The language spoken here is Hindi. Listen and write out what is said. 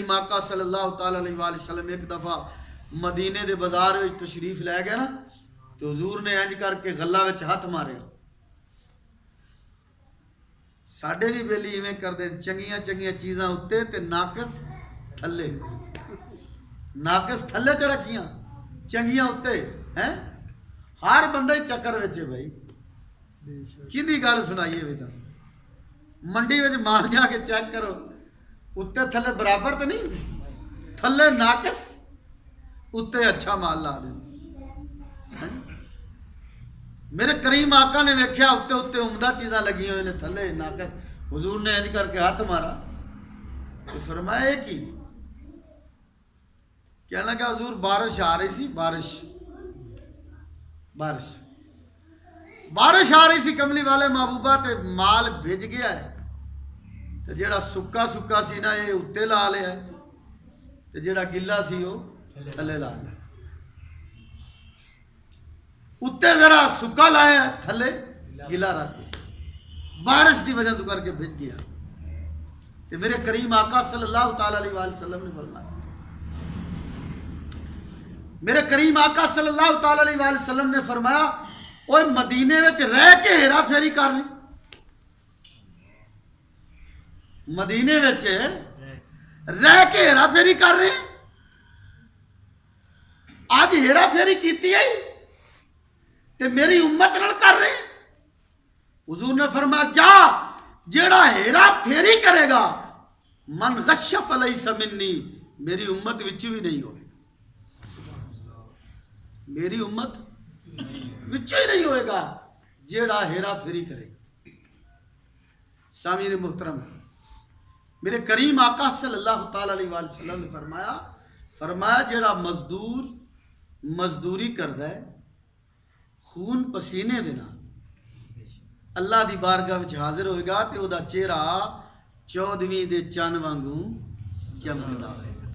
करीम आका सल्लल्लाहु तआला अलैहि वसल्लम एक दफ़ा मदीने के बाजार में तशरीफ लै गया ना, तो हजूर ने इंज करके गल्ला विच हथ मारे। साडे भी बेली इवें करते, चंगियां चंगियां चीज़ां उत्ते ते नाकस थल्ले, नाकस थल्ले च रखियां, चंगियां उत्ते हैं। हर बंदा ही चक्कर विच है भाई, किंदी गल सुनाइए वे। तां मंडी में माल जाके चेक करो, उत्ते थल्ले बराबर तो नहीं, थल्ले नाकस, उत्ते अच्छा माल ला दे। मेरे करीम आका ने वेख्या उत्ते उत्ते उमदा चीज़ां लगी हुई ने, थल्ले नाकस। हुजूर ने इंज करके हाथ मारा तो फरमाया कि कहने लगा हुजूर बारिश आ रही सी, बारिश बारिश बारिश आ रही सी कमली वाले महबूबा, ते माल भिज गया है, ते जेड़ा सुक्का सुक्का सी ना ये उत्ते ला लिया, ते जेड़ा गिला सी वो थल्ले ला लिया। उत्ते जरा सुक्का लाया, थल्ले गिला रख दिया, बारिश की वजह तो करके भिज गया। ते मेरे करीम आका सल्लल्लाहु तआला अलैहि वसल्लम ने फरमाया, मेरे करीम आका सल्लल्लाहु तआला अलैहि वसल्लम ने फरमाया, ओए मदीने विच रह के हेरा फेरी कर रही, मदीने विच रह के हेरा फेरी कर रहे, आज हेरा फेरी कीती है ते मेरी उम्मत नाल कर रहे। हुजूर ने फरमाया, जा जेड़ा हेरा फेरी करेगा, मन गश्य फलैसा मिन्नी, मेरी उम्मत विच भी नहीं होगा, मेरी उम्मत विच ही नहीं होएगा जेड़ा हेरा फेरी करेगा। सामीर मुहतरम, मेरे करीम आका सल्लल्लाहु तआला अलैहि वसल्लम ने फरमाया जेड़ा मजदूर मजदूरी करदा है खून पसीने दे नाल, अल्लाह दी बारगाह विच हाजिर होएगा ते ओदा चेहरा 14वीं दे चन्न वांगू चमकदा होएगा।